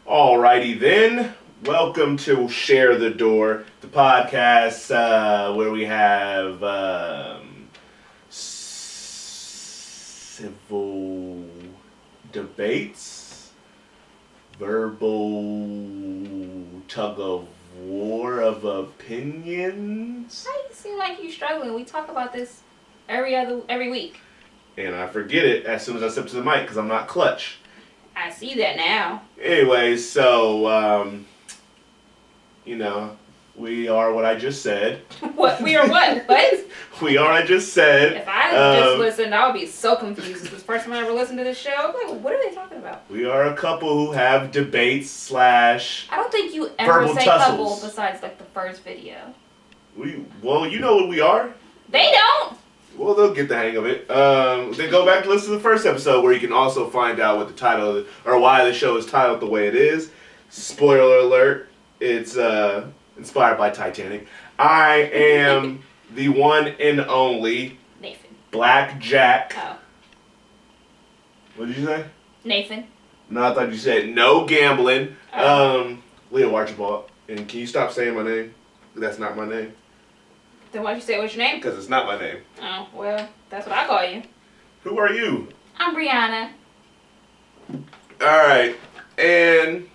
Alrighty then, welcome to Share the Door, the podcast where we have civil debates, verbal tug of war of opinions. Why you seem like you're struggling? We talk about this every week. And I forget it as soon as I step to the mic because I'm not clutch. I see that now. Anyway, so, we are what I just said. What? We are what? What? We are what I just said. If I just listened, I would be so confused. This is the first time I ever listened to this show. I'm like, what are they talking about? We are a couple who have debates / I don't think you ever say couple besides like the first video. Well, you know what we are. They don't. Well, they'll get the hang of it. Then go back and listen to the first episode where you can also find out what the title or why the show is titled the way it is. Spoiler alert, it's inspired by Titanic. I am the one and only Nathan. Black Jack. Oh. What did you say? Nathan. No, I thought you said no gambling. Oh. Leo Archibald. And can you stop saying my name? That's not my name. Then why'd you say what's your name? Because it's not my name. Oh, well, that's what I call you. Who are you? I'm Brianna. Alright. And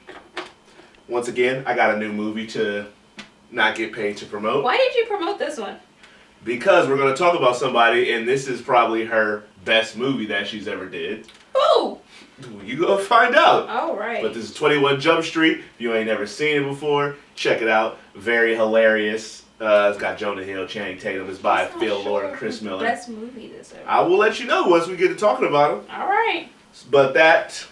once again, I got a new movie to not get paid to promote. Why did you promote this one? Because we're going to talk about somebody, and this is probably her best movie that she's ever did. Who? You go find out. All right. But this is 21 Jump Street. If you ain't never seen it before, check it out. Very hilarious. It's got Jonah Hill, Channing Tatum. It's by Phil Lord and Chris Miller. Best movie this ever. I will let you know once we get to talking about them. All right. But that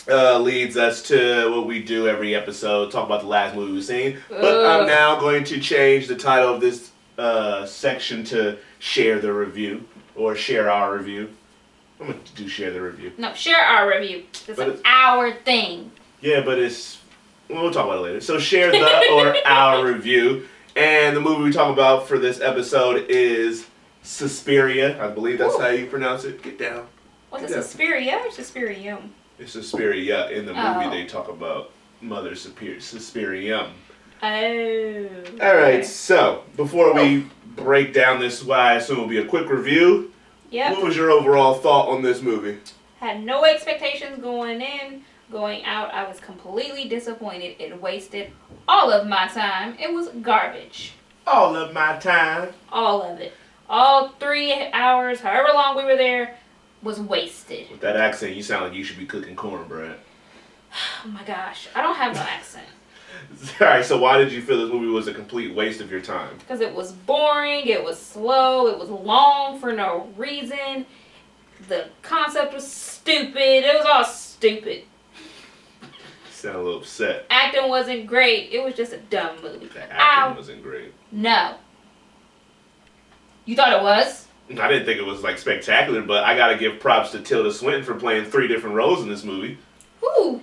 leads us to what we do every episode, talk about the last movie we've seen. But I'm now going to change the title of this section to Share the Review, or Share Our Review. I'm going to do Share the Review. No, Share Our Review. It's an our thing. Yeah, but we'll talk about it later. So Share the or Our Review. And the movie we talk about for this episode is Suspiria. I believe that's how you pronounce it. Get down. Was it Suspiria or Suspirium? It's Suspiria. In the movie, they talk about Mother Suspirium. Oh. All right. So before we break down this, what I assume will be a quick review. Yep. What was your overall thought on this movie? Had no expectations going in. Going out, I was completely disappointed. It wasted all of my time. It was garbage. All of my time. All of it. All 3 hours, however long we were there, was wasted. With that accent, you sound like you should be cooking cornbread. Oh my gosh. I don't have no accent. Alright, so why did you feel this movie was a complete waste of your time? Because it was boring, it was slow, it was long for no reason. The concept was stupid. It was all stupid. Sound a little upset. Acting wasn't great. It was just a dumb movie. The acting wasn't great. No. You thought it was? I didn't think it was like spectacular, but I gotta give props to Tilda Swinton for playing 3 different roles in this movie. Who?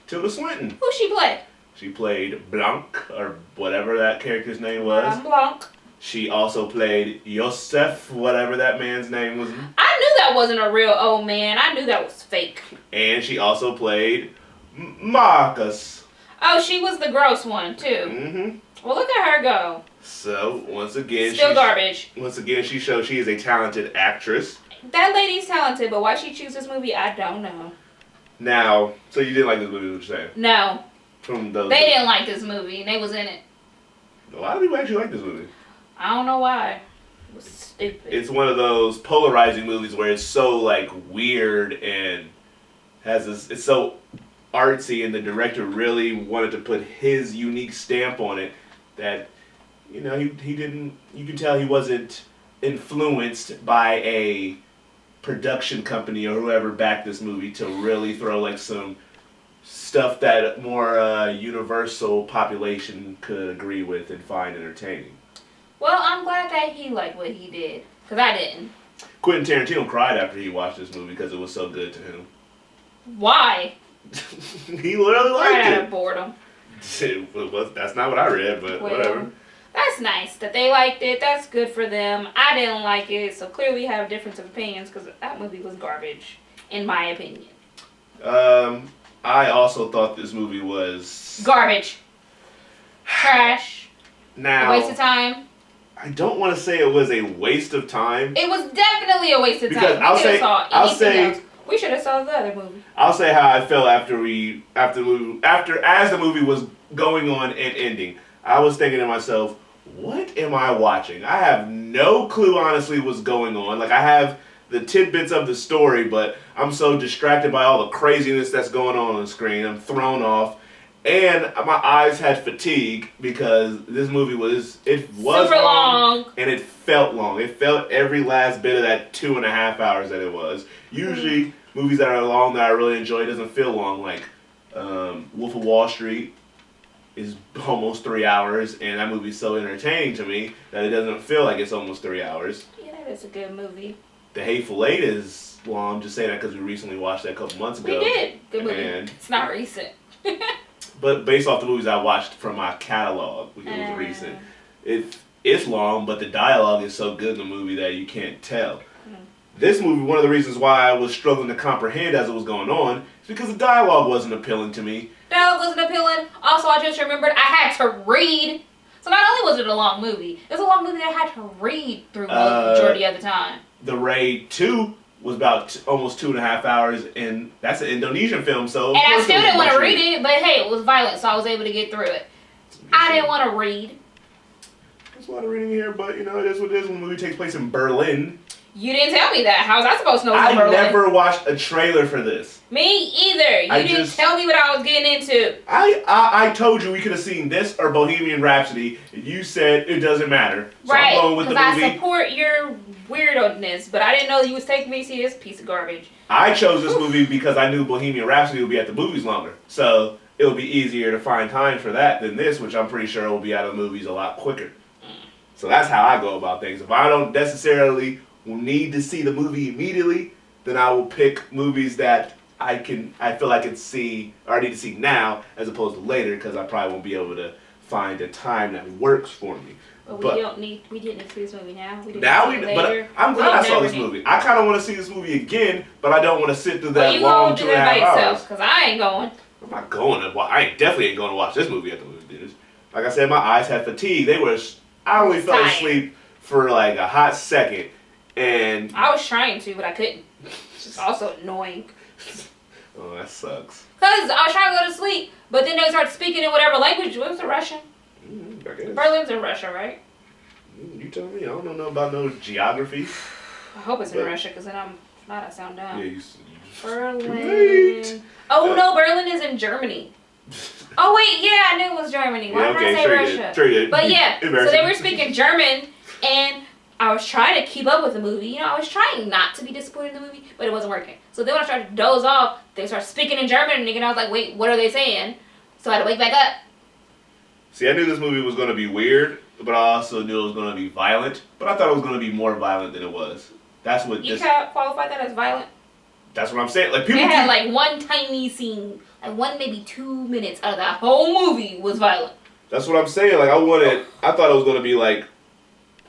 Tilda Swinton. Who she play? She played Blanc, or whatever that character's name was. Blanc. She also played Yosef, whatever that man's name was. I knew that wasn't a real old man. I knew that was fake. And she also played Marcus. Oh, she was the gross one, too. Mm-hmm. Well, look at her go. So, once again... Still garbage. Once again, she shows she is a talented actress. That lady's talented, but why she choose this movie, I don't know. Now, so you didn't like this movie, what you're saying? No. They didn't like this movie, and they was in it. A lot of people actually like this movie. I don't know why. It was stupid. It's one of those polarizing movies where it's so, like, weird and has this... It's so artsy, and the director really wanted to put his unique stamp on it that, he didn't... You can tell he wasn't influenced by a production company or whoever backed this movie to really throw, like, some stuff that more universal population could agree with and find entertaining. Well, I'm glad that he liked what he did, because I didn't. Quentin Tarantino cried after he watched this movie because it was so good to him. Why? He literally liked it. Out of boredom. That's not what I read, but whatever. That's nice that they liked it. That's good for them. I didn't like it, so clearly we have difference of opinions because that movie was garbage, in my opinion. I also thought this movie was garbage, trash, now a waste of time. I don't want to say it was a waste of time. It was definitely a waste of time. Because We should have saw the other movie. I'll say how I felt as the movie was going on and ending. I was thinking to myself, what am I watching? I have no clue, honestly, what's going on. Like, I have the tidbits of the story, but I'm so distracted by all the craziness that's going on the screen. I'm thrown off. And my eyes had fatigue because this movie was super long and it felt long. It felt every last bit of that 2.5 hours that it was. Usually, movies that are long that I really enjoy doesn't feel long. Like Wolf of Wall Street is almost 3 hours, and that movie's so entertaining to me that it doesn't feel like it's almost 3 hours. Yeah, that is a good movie. The Hateful Eight is, well, I'm just saying that because we recently watched that a couple months ago. We did. Good movie. And it's not recent. But based off the movies I watched from my catalog, it was recent. It's long, but the dialogue is so good in the movie that you can't tell. This movie, one of the reasons why I was struggling to comprehend as it was going on, is because the dialogue wasn't appealing to me. Dialogue wasn't appealing. Also, I just remembered I had to read. So not only was it a long movie, it was a long movie that I had to read through the majority of the time. The Raid 2 was about almost 2.5 hours, and that's an Indonesian film, so... And I still didn't want to read it, but hey, it was violent, so I was able to get through it. I didn't want to read. There's a lot of reading here, but, you know, it is what it is when the movie takes place in Berlin. You didn't tell me that. How was I supposed to know it was in Berlin? I never watched a trailer for this. Me either. You didn't tell me what I was getting into. I told you we could have seen this or Bohemian Rhapsody. You said it doesn't matter. So right, I'm going with the movie. I support your weirdness, but I didn't know you was taking me to see this piece of garbage. I chose this movie because I knew Bohemian Rhapsody would be at the movies longer. So it would be easier to find time for that than this, which I'm pretty sure will be out of the movies a lot quicker. So that's how I go about things. If I don't necessarily need to see the movie immediately, then I will pick movies that I feel I can see, or I need to see now, as opposed to later, because I probably won't be able to find a time that works for me. But we didn't need to see this movie now. But I'm glad I saw this movie. I kind of want to see this movie again, but I don't want to sit through that long 2.5 hours. Because I ain't going. I'm not going to. I definitely ain't going to watch this movie at the movie theaters. Like I said, my eyes had fatigue. I only fell asleep for like a hot second. And I was trying to, but I couldn't. It's also annoying. Oh, that sucks. Because I was trying to go to sleep, but then they started speaking in whatever language. What was it, Russian? I guess. Berlin's in Russia, right? You tell me. I don't know about no geography. I hope it's in Russia, because then I sound dumb. Yeah, Berlin. Great. Oh, no, Berlin is in Germany. Oh, wait, yeah, I knew it was Germany. Why did I say Russia? Sure. But yeah, so they were speaking German, and I was trying to keep up with the movie. You know, I was trying not to be disappointed in the movie, but it wasn't working. So then when I started to doze off, they started speaking in German, and I was like, wait, what are they saying? So I had to wake back up. See, I knew this movie was going to be weird, but I also knew it was going to be violent. But I thought it was going to be more violent than it was. That's what you can't qualify that as violent? That's what I'm saying. Like people had like one tiny scene, like one maybe 2 minutes out of that whole movie was violent. That's what I'm saying. Like I thought it was going to be like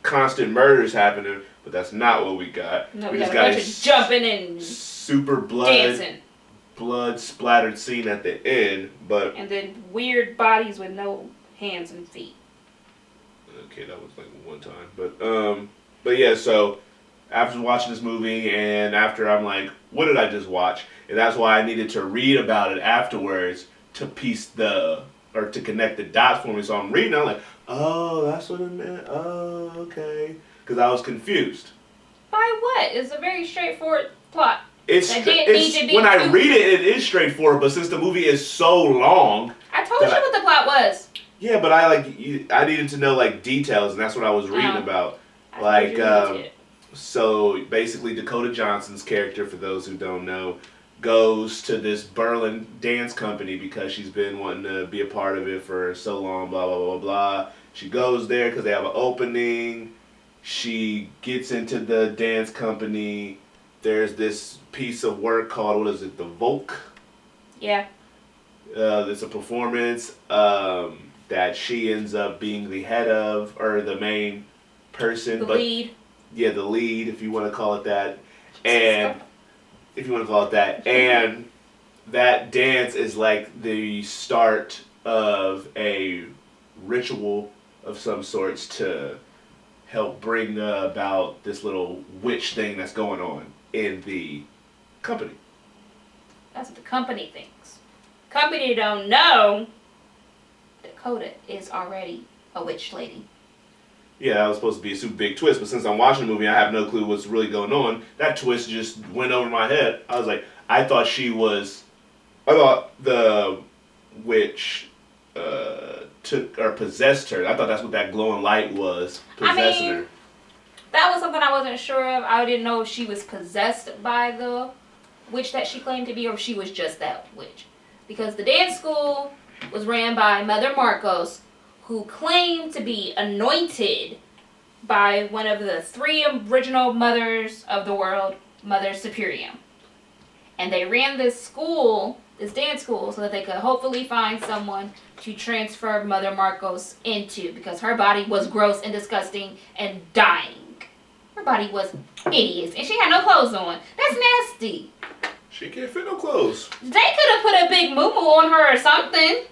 constant murders happening, but that's not what we got. No, we got a bunch of jumping and super dancing. Blood splattered scene at the end, and then weird bodies with no hands and feet. Okay, that was like one time, but yeah. So after watching this movie, and after I'm like, what did I just watch? And that's why I needed to read about it afterwards to to connect the dots for me. So I'm reading, I'm like, oh, that's what it meant. Oh, okay, because I was confused. By what? It's a very straightforward plot. When I read it, it is straightforward. But since the movie is so long, I told you what the plot was. Yeah, but I needed to know like details, and that's what I was reading about. Like, so basically, Dakota Johnson's character, for those who don't know, goes to this Berlin dance company because she's been wanting to be a part of it for so long. Blah blah blah blah. She goes there because they have an opening. She gets into the dance company. There's this piece of work called, what is it, the Volk? Yeah. It's a performance that she ends up being the head of, or the main person. The lead. Yeah, the lead, if you want to call it that. And, if you want to call it that. And that dance is like the start of a ritual of some sorts to help bring about this little witch thing that's going on in the company. That's what the company thinks. Company don't know Dakota is already a witch lady. Yeah, that was supposed to be a super big twist, but since I'm watching the movie, I have no clue what's really going on. That twist just went over my head. I was like, I thought the witch took or possessed her. I thought that's what that glowing light was, possessing her. That was something I wasn't sure of. I didn't know if she was possessed by the witch that she claimed to be, or if she was just that witch. Because the dance school was ran by Mother Marcos, who claimed to be anointed by one of the 3 original mothers of the world, Mother Suspiria. And they ran this school, this dance school, so that they could hopefully find someone to transfer Mother Marcos into, because her body was gross and disgusting and dying. Her body was hideous, and she had no clothes on. That's nasty. She can't fit no clothes. They could have put a big moo-moo on her or something.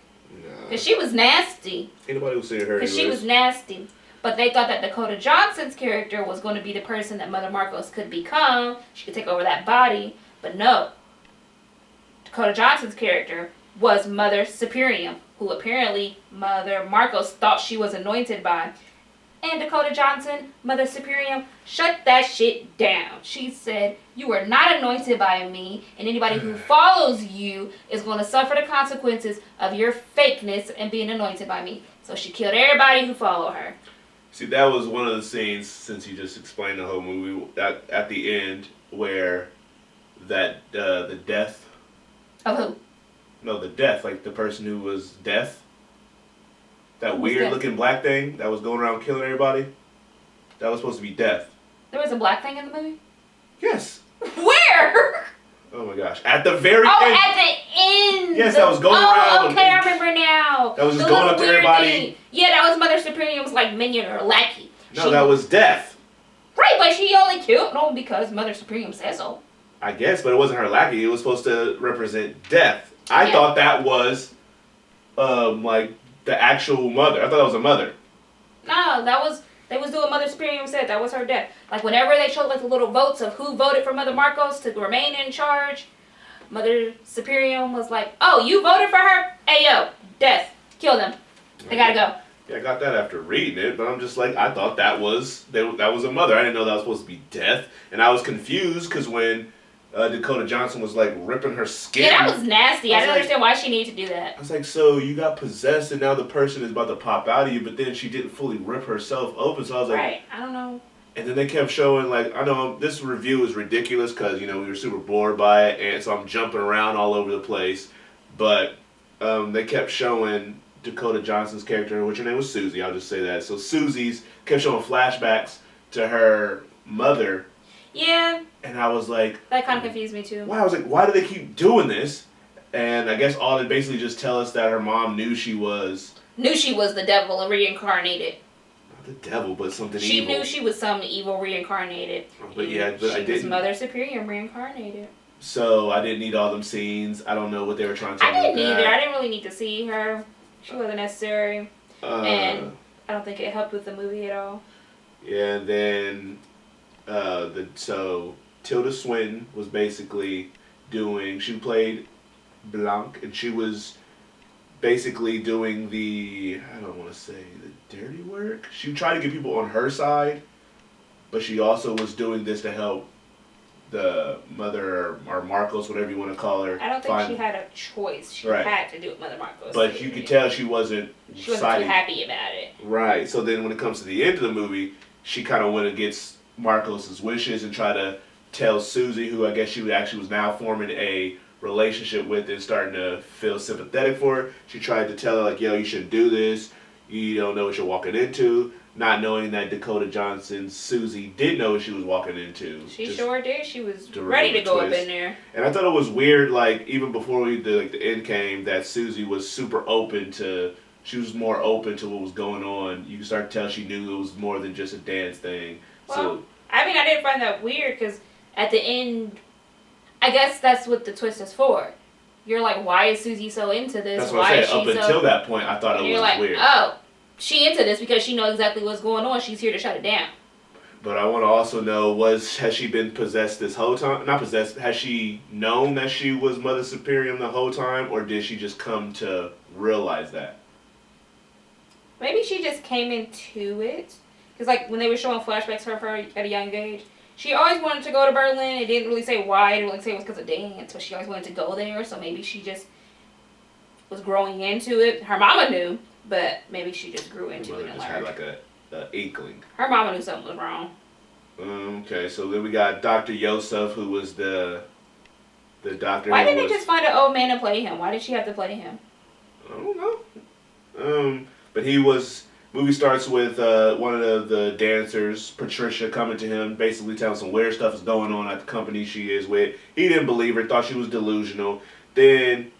Because she was nasty. Anybody who seen her. Because she was nasty. But they thought that Dakota Johnson's character was going to be the person that Mother Marcos could become. She could take over that body. But no. Dakota Johnson's character was Mother Suspiria, who apparently Mother Marcos thought she was anointed by. And Dakota Johnson, Mother Suspiria, shut that shit down. She said, you are not anointed by me, and anybody who follows you is going to suffer the consequences of your fakeness and being anointed by me. So she killed everybody who followed her. See, that was one of the scenes, since you just explained the whole movie, at the end, where the death... Of who? No, the death, like the person who was death. That Who's weird death? looking black thing that was going around killing everybody. That was supposed to be death. There was a black thing in the movie? Yes. Where? Oh my gosh. At the very end. Oh, at the end. Yes, that was going around. Oh, okay, I remember now. That was just going up to everybody. Thing. Yeah, that was Mother Suspiria. Was like minion or lackey. No, that was death. Right, but she only killed no because Mother Suspiria said so. I guess, but it wasn't her lackey. It was supposed to represent death. I thought that was, like, the actual mother. I thought that was a mother. No, they was doing Mother Suspiria said. That was her death. Like, whenever they showed, like, the little votes of who voted for Mother Marcos to remain in charge, Mother Suspiria was like, oh, you voted for her? Hey, yo, death. Kill them. They gotta go. Yeah, I got that after reading it, but I'm just like, I thought that was a mother. I didn't know that was supposed to be death. And I was confused because when Dakota Johnson was like ripping her skin. Yeah, that was nasty. I didn't understand why she needed to do that. I was like, so you got possessed and now the person is about to pop out of you, but then she didn't fully rip herself open. So I was like, right, I don't know. And then they kept showing, like, I know this review is ridiculous because, you know, we were super bored by it, and so I'm jumping around all over the place. But they kept showing Dakota Johnson's character, which her name was Susie, I'll just say that. So Susie's kept showing flashbacks to her mother. Yeah. And I was like... That kind of confused me, too. Why? I was like, why do they keep doing this? And I guess all they basically just tell us that her mom knew she was... Knew she was the devil and reincarnated. Not the devil, but something she evil. She knew she was some evil reincarnated. But yeah, but I didn't... She was Mother Suspiria reincarnated. So I didn't need all them scenes. I don't know what they were trying to tell me. I didn't either. I didn't really need to see her. She wasn't necessary. And I don't think it helped with the movie at all. Yeah, and then... So Tilda Swinton was basically doing, she played Blanc, and she was basically doing the, I don't want to say the dirty work. She tried to get people on her side, but she also was doing this to help the mother, or Marcos, whatever you want to call her. I don't think she had a choice. She had to do it, Mother Marcos. But you could tell she wasn't too happy about it. Right. So then when it comes to the end of the movie, she kind of went against Marcos's wishes and try to tell Susie, who I guess she actually was now forming a relationship with and starting to feel sympathetic for her. She tried to tell her, like, yo, you shouldn't do this. You don't know what you're walking into. Not knowing that Dakota Johnson, Susie, did know what she was walking into. She sure did. She was ready to go up in there. And I thought it was weird, like, even before the end came, that Susie was super open to... She was more open to what was going on. You can start to tell she knew it was more than just a dance thing. Well, so, I mean, I didn't find that weird because at the end, I guess that's what the twist is for. you're like, why is Susie so into this? That's what why I said. Up until that point, I thought it was like, weird. Oh, she into this because she knows exactly what's going on. She's here to shut it down. But I want to also know, has she been possessed this whole time? Not possessed. Has she known that she was Mother Superior the whole time, or did she just come to realize that? Maybe she just came into it. Because, like, when they were showing flashbacks of her at a young age, she always wanted to go to Berlin. It didn't really say why. It didn't really say it was because of dance, but she always wanted to go there. So maybe she just was growing into it. Her mama knew, but maybe she just grew into it and just learned. had like a inkling. Her mama knew something was wrong. Okay, so then we got Dr. Yosef, who was the doctor. Why didn't they just find an old man to play him? Why did she have to play him? I don't know. But movie starts with one of the dancers, Patricia, coming to him, basically telling some weird stuff is going on at the company she is with. He didn't believe her, thought she was delusional. Then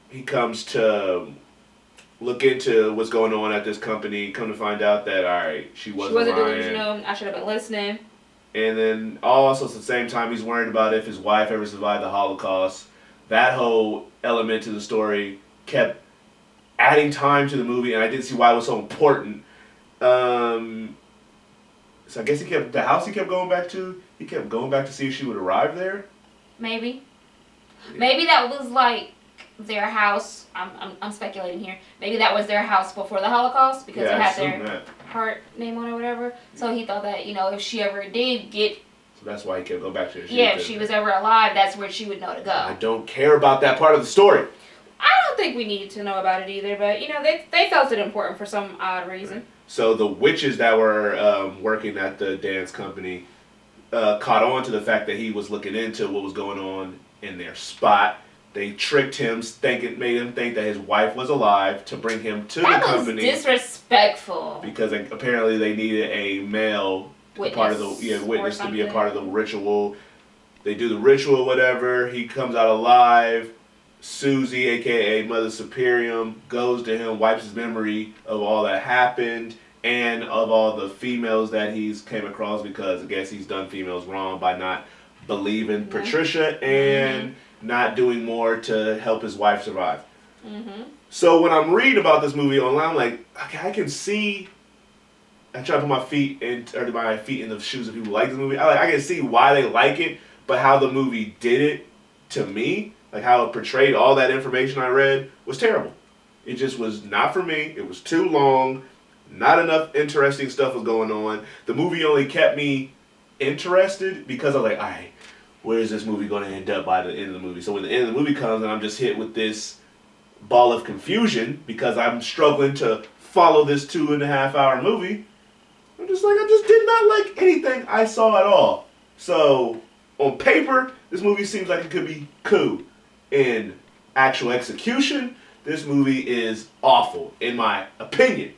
he comes to look into what's going on at this company, come to find out that, all right, she wasn't delusional. I should have been listening. And then also at the same time, he's worried about if his wife ever survived the Holocaust. That whole element to the story kept adding time to the movie, and I didn't see why it was so important. So I guess he kept going back to see if she would arrive there. Maybe. Yeah. Maybe that was like their house. I'm speculating here. Maybe that was their house before the Holocaust because it had their heart name on it or whatever. So he thought that, if she ever did get... So that's why he kept going back to her. If she was ever alive, that's where she would know to go. I don't care about that part of the story. I don't think we needed to know about it either, but, they felt it important for some odd reason. Right. So the witches that were working at the dance company caught on to the fact that he was looking into what was going on in their spot. They tricked him, made him think that his wife was alive to bring him to the company. That was disrespectful. Because apparently they needed a male witness to be a part of the ritual. They do the ritual, whatever. He comes out alive. Susie, a.k.a. Mother Superior, goes to him, wipes his memory of all that happened and of all the females that he's came across, because I guess he's done females wrong by not believing Patricia and not doing more to help his wife survive. So when I'm reading about this movie online, I'm like, okay, I can see. I try to put my feet in the shoes of people who like this movie. I can see why they like it, but how the movie did it to me, like how it portrayed all that information I read, was terrible. It just was not for me. It was too long. Not enough interesting stuff was going on. The movie only kept me interested because I was like, all right, where is this movie going to end up by the end of the movie? So when the end of the movie comes and I'm just hit with this ball of confusion because I'm struggling to follow this 2.5 hour movie, I just did not like anything I saw at all. So on paper, this movie seems like it could be cool. In actual execution, this movie is awful, in my opinion.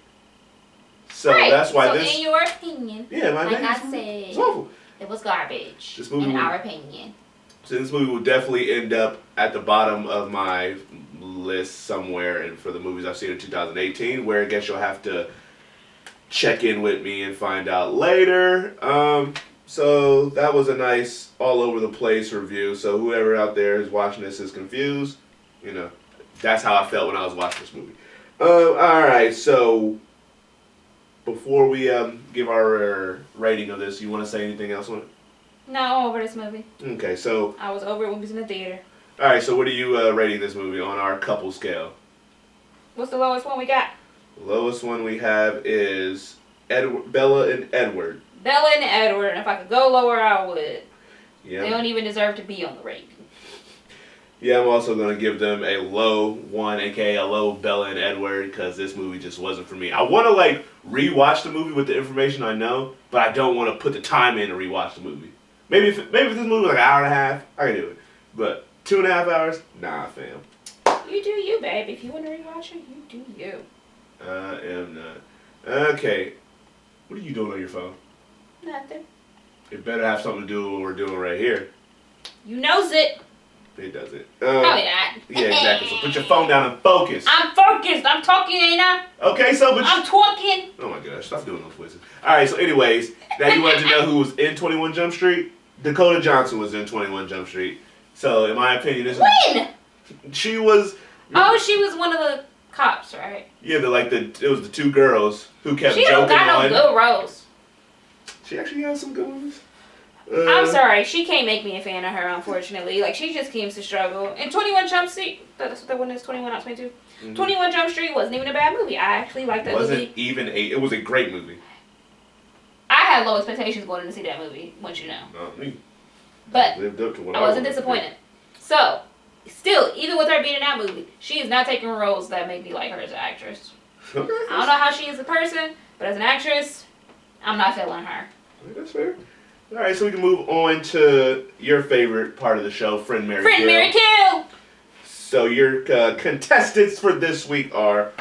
So that's why in your opinion, like I said, it's awful. It was garbage, in our opinion. So this movie will definitely end up at the bottom of my list somewhere, and for the movies I've seen in 2018, where I guess you'll have to check in with me and find out later. So that was a nice all over the place review. So whoever out there is watching this is confused, that's how I felt when I was watching this movie. Alright, so before we give our rating of this, you want to say anything else on it? No, I'm over this movie. Okay, so... I was over it when it was in the theater. Alright, so what are you rating this movie on our couple scale? What's the lowest one we got? The lowest one we have is Bella and Edward. Bella and Edward, and if I could go lower, I would. Yeah. They don't even deserve to be on the rating. Yeah, I'm also going to give them a low 1, aka a low Bella and Edward, because this movie just wasn't for me. I want to rewatch the movie with the information I know, but I don't want to put the time in to rewatch the movie. Maybe if this movie was like an hour and a half, I could do it. But 2.5 hours, nah, fam. You do you, babe. If you want to rewatch it, you do you. I am not. Okay, what are you doing on your phone? Nothing. It better have something to do with what we're doing right here. You knows it. It doesn't. Probably not. Yeah, exactly. So put your phone down and focus. I'm focused. I'm talking, ain't I? Okay, so I'm talking. Oh my gosh, stop doing those voices. Alright, so anyways, now you wanted to know who was in 21 Jump Street? Dakota Johnson was in 21 Jump Street. So, in my opinion, when? She was... Oh, she was one of the cops, right? Yeah, it was the two girls who kept she joking on. She don't got no good roles. She actually has some good ones. I'm sorry, she can't make me a fan of her, unfortunately. Like, she just seems to struggle. And 21 Jump Street, that's what that one is, 21, not 22. 21 Jump Street wasn't even a bad movie. I actually liked that movie. It was a great movie. I had low expectations going in to see that movie, once you know. Not me. But lived up to what I wasn't disappointed. So, still, even with her being in that movie, she is not taking roles that make me like her as an actress. Okay. I don't know how she is a person, but as an actress, I'm not feeling her. That's fair. All right, so we can move on to your favorite part of the show, Friend, Marry, Kill. Friend, Marry, Kill! So your contestants for this week are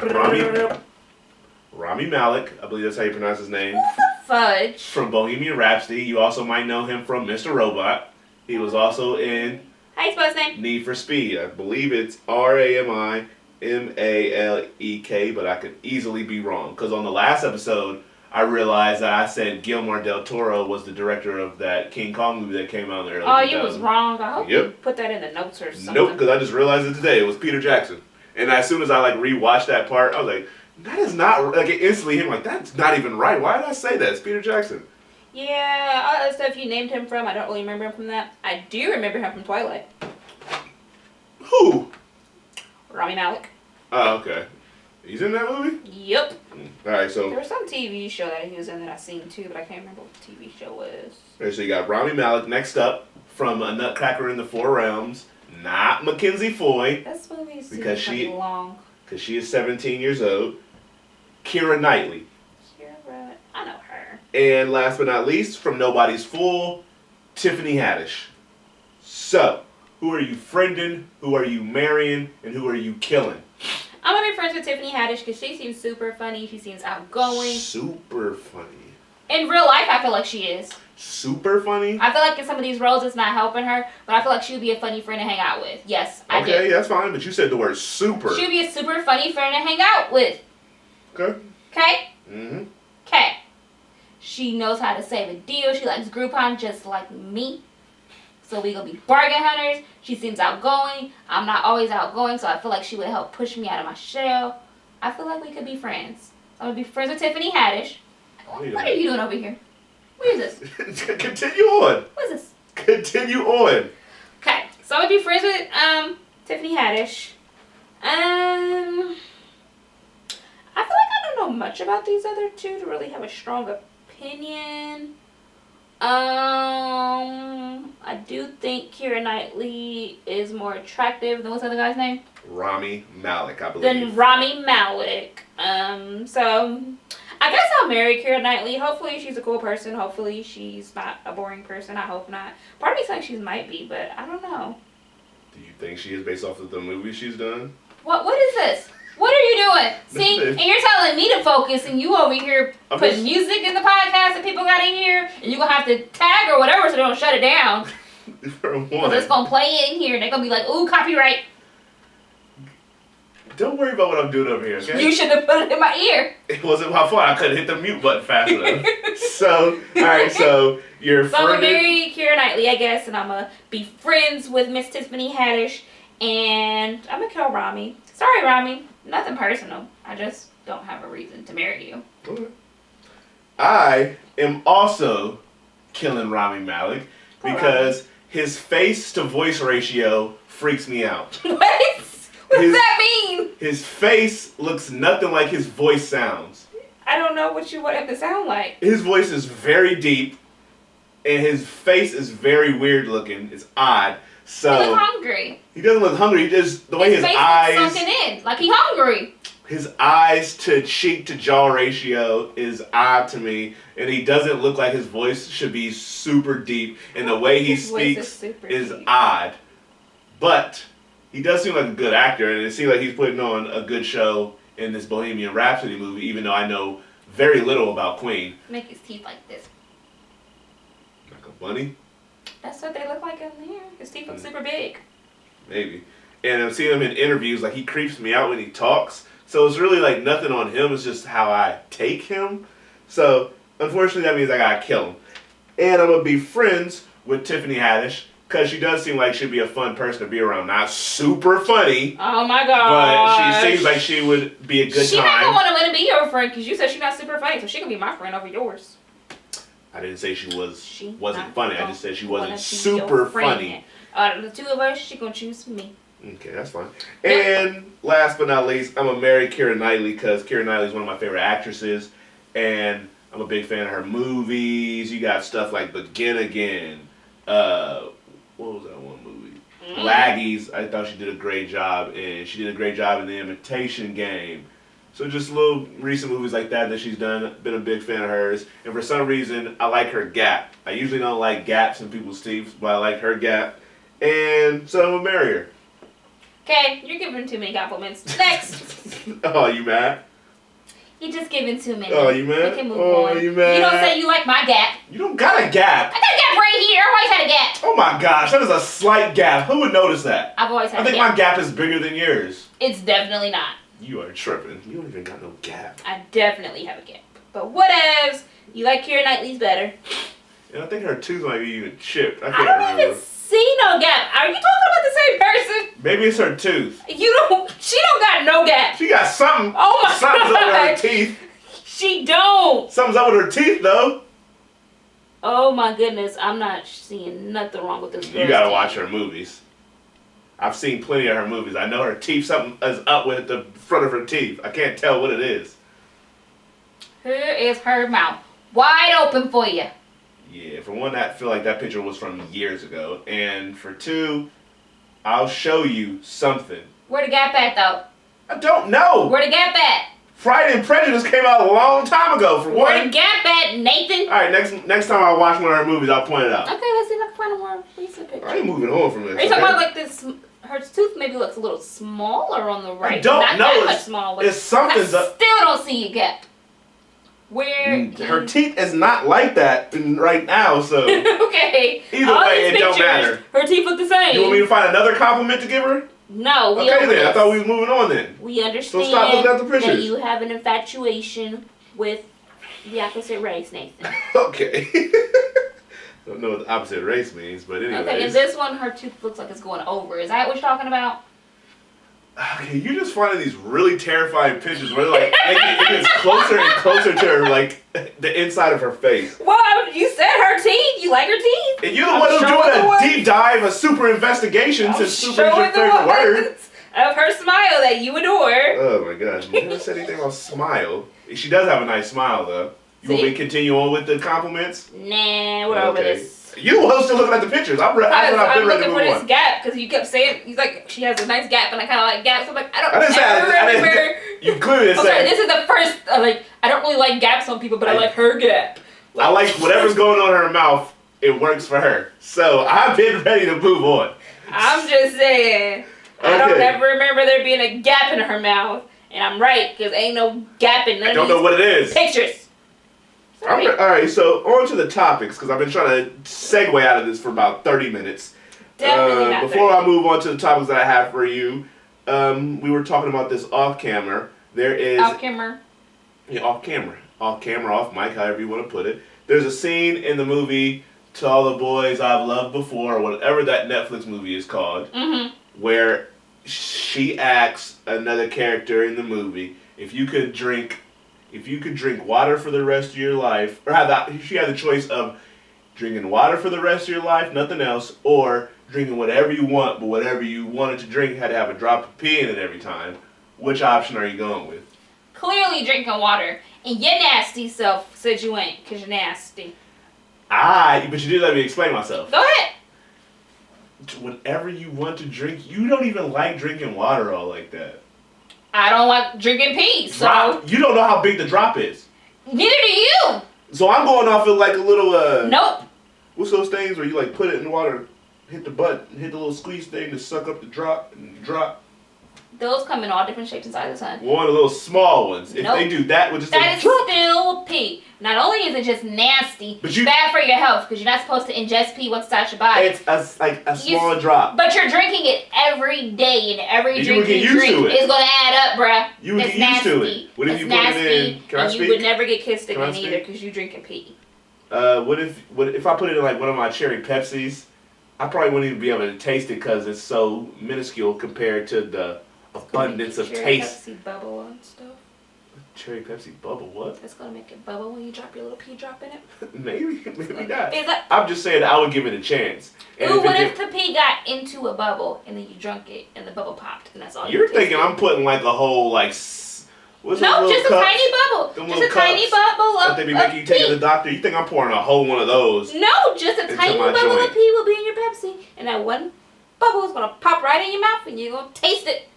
Rami Malek, I believe that's how you pronounce his name. Fudge. From Bohemian Rhapsody. You also might know him from Mr. Robot. He was also in... How you spell his name? Need for Speed. I believe it's Ramimalek, but I could easily be wrong. Because on the last episode, I realized that I said Guillermo del Toro was the director of that King Kong movie that came out in the early 2000s. Oh, you was wrong. I hope you put that in the notes or something. Nope, because I just realized it today. It was Peter Jackson. And as soon as I rewatched that part, I was like, that is not... it instantly hit me like, that's not even right. Why did I say that? It's Peter Jackson. Yeah, all that stuff you named him from, I don't really remember him from that. I do remember him from Twilight. Who? Rami Malek. Oh, okay. He's in that movie? Yep. Alright, so... There was some TV show that he was in that I seen too, but I can't remember what the TV show was. Alright, so you got Rami Malek next up from A Nutcracker in the Four Realms. Not Mackenzie Foy. This movie is long. Because she is 17 years old. Keira Knightley. I know her. And last but not least, from Nobody's Fool, Tiffany Haddish. So, who are you friending, who are you marrying, and who are you killing? I'm going to be friends with Tiffany Haddish because she seems super funny. She seems outgoing. Super funny. In real life, I feel like she is. Super funny? I feel like in some of these roles, it's not helping her, but I feel like she would be a funny friend to hang out with. Yes, I did. Okay, that's fine, but you said the word super. She would be a super funny friend to hang out with. Okay. Okay? Mm-hmm. Okay. She knows how to save a deal. She likes Groupon just like me. So we gonna be bargain hunters. She seems outgoing. I'm not always outgoing, so I feel like she would help push me out of my shell. I feel like we could be friends. I'm gonna be friends with Tiffany Haddish. What are you doing over here? What is this? Continue on. What is this? Continue on. Okay, so I would be friends with Tiffany Haddish. I feel like I don't know much about these other two to really have a strong opinion. I do think Keira Knightley is more attractive than what's the other guy's name? Rami Malek, I believe. Than Rami Malek. So I guess I'll marry Keira Knightley. Hopefully she's a cool person. Hopefully she's not a boring person. I hope not. Part of me thinks she might be, but I don't know. Do you think she is based off of the movies she's done? What is this? What are you doing? See, and you're telling me to focus, and you over here putting music in the podcast that people got to hear, and you're going to have to tag or whatever so they don't shut it down. For one. Because it's going to play in here, and they're going to be like, ooh, copyright. Don't worry about what I'm doing over here, okay? You should have put it in my ear. It wasn't my fault. I couldn't hit the mute button fast enough. So, alright, so you're So I'm going to marry Keira Knightley, I guess, and I'm going to be friends with Miss Tiffany Haddish, and I'm going to kill Rami. Sorry, Rami. Nothing personal. I just don't have a reason to marry you. Okay. I am also killing Rami Malek because his face to voice ratio freaks me out. What? What does that mean? His face looks nothing like his voice sounds. I don't know what you want him to sound like. His voice is very deep, and his face is very weird looking. It's odd. So he looks hungry. He doesn't look hungry. He just the way his eyes looks sunken in, like he hungry. His eyes to cheek to jaw ratio is odd to me, and he doesn't look like his voice should be super deep, and the way he speaks is odd. But he does seem like a good actor, and it seems like he's putting on a good show in this Bohemian Rhapsody movie, even though I know very little about Queen. Make his teeth like this. Like a bunny? That's what they look like in here. His teeth look super big. Maybe. And I'm seeing him in interviews, like he creeps me out when he talks. So it's really like nothing on him, it's just how I take him. So unfortunately that means I gotta kill him. And I'm gonna be friends with Tiffany Haddish, because she does seem like she'd be a fun person to be around. Not super funny. Oh my god! But she seems like she would be a good She time. not gonna want to be your friend because you said she's not super funny, so she can be my friend over yours. I didn't say wasn't funny. I just said she wasn't super super funny. Out of the two of us, she gonna choose me. Okay, that's fine. And last but not least, I'm gonna marry Keira Knightley because Keira Knightley is one of my favorite actresses, and I'm a big fan of her movies. You got stuff like Begin Again. What was that one movie? Laggies. I thought she did a great job, and she did a great job in The Imitation Game. So just little recent movies like that she's done. Been a big fan of hers, and for some reason, I like her gap. I usually don't like gaps in people's teeth, but I like her gap, and so I'm gonna marry her. Okay, you're giving too many compliments. Next. Oh, you mad? You're just giving too many. Oh, you mad? We can move on. You mad? You don't say you like my gap. You don't got a gap. I got a gap right here. I've always had a gap. Oh my gosh, that is a slight gap. Who would notice that? I've always had a gap. I think my gap is bigger than yours. It's definitely not. You are tripping. You don't even got no gap. I definitely have a gap. But whatevs. You like Keira Knightley's better. And I think her tooth might be even chipped. I don't remember. even see no gap. Are you talking about the same person? Maybe it's her tooth. She don't got no gap. She got something. Oh my Something's god. up with her teeth. She don't. Something's up with her teeth though. Oh my goodness. I'm not seeing nothing wrong with this girl's You gotta teeth. watch her movies. I've seen plenty of her movies. I know her teeth, something is up with the front of her teeth. I can't tell what it is. Here is her mouth. Wide open for you. Yeah, for one, I feel like that picture was from years ago. And for two, I'll show you something. Where the gap at though? I don't know. Where the gap at? Friday and Prejudice came out a long time ago, for one. Where the gap at, Nathan? Alright, next time I watch one of her movies, I'll point it out. Okay, let's see if I can find a more recent picture. I ain't moving on from this. Are you talking about like this? Her tooth maybe looks a little smaller on the right. I don't Not know. that much smaller. It's something's I up. still don't see a gap. Where Her teeth is not like that right now, so okay. either All way, these it don't pictures, matter. Her teeth look the same. You want me to find another compliment to give her? No, we okay over then. I this. thought we was moving on then. We understand So stop looking at the that pictures. you have an infatuation with the opposite race, Nathan. Okay. Don't know what the opposite race means, but anyways. Okay, in this one, her tooth looks like it's going over. Is that what you're talking about? Okay, you're just finding these really terrifying pictures where like it gets closer and closer to her, like the inside of her face. Well, you said her teeth. You like her teeth. And you're the one who's doing a deep dive, a super investigation, since super is your favorite word. Of her smile that you adore. Oh my gosh, you never said anything about smile. She does have a nice smile though. You want me to continue on with the compliments? Nah, we're over this. You the one still looking at the pictures. I'm looking ready to for move this on. gap because you kept saying he's like she has a nice gap and I kind of like gaps. I'm like I didn't say I remember. didn't. You clearly I'm sorry, said. this is the first like I don't really like gaps on people, but I like her gap. I like whatever's going on in her mouth. It works for her. So I've been ready to move on. I'm just saying. I don't ever remember there being a gap in her mouth, and I'm right because ain't no gap in none I don't know what it is. Pictures. Alright, so on to the topics, because I've been trying to segue out of this for about 30 minutes. Definitely not Before 30. I move on to the topics that I have for you, we were talking about this off camera. There is... Off camera? Yeah, off camera. Off camera, off mic, however you want to put it. There's a scene in the movie To All the Boys I've Loved Before, or whatever that Netflix movie is called, where she asks another character in the movie, if you could drink water for the rest of your life, or she had the choice of drinking water for the rest of your life, nothing else, or drinking whatever you want, but whatever you wanted to drink had to have a drop of pee in it every time. Which option are you going with? Clearly drinking water. And your nasty self said you ain't, because you're nasty. But you did let me explain myself. Go ahead. Whatever you want to drink, you don't even like drinking water all like that. I don't like drinking pee, so... You don't know how big the drop is. Neither do you. So I'm going off of like a little, Nope. What's those things where you like put it in the water, hit the button, hit the little squeeze thing to suck up the drop, and drop? Those come in all different shapes and sizes, son. One of the little small ones. If Nope. they do that, with just that is drop. still pee. Not only is it just nasty, But it's bad for your health because you're not supposed to ingest pee once it's out your body. It's like a small drop. But you're drinking it every day, and every And drink you drink is going to add up, bruh. You would it's get used nasty. to it. What if you put it in? Can I speak? You would never get kissed Can I again either speak? because you drinking pee. What if I put it in like one of my cherry Pepsis, I probably wouldn't even be able to taste it because it's so minuscule compared to the abundance of taste. Pepsi bubble and stuff. Cherry Pepsi bubble, what? It's gonna make it bubble when you drop your little pea drop in it. maybe not. That, I'm just saying I would give it a chance. And ooh, what if the pea got into a bubble and then you drunk it and the bubble popped and that's all you're thinking I'm putting like a whole like no, just a tiny bubble. Just a tiny bubble of that they be making you take to the doctor. You think I'm pouring a whole one of those? No, just a tiny bubble of pea will be in your Pepsi, and that one bubble is gonna pop right in your mouth, and you're gonna taste it.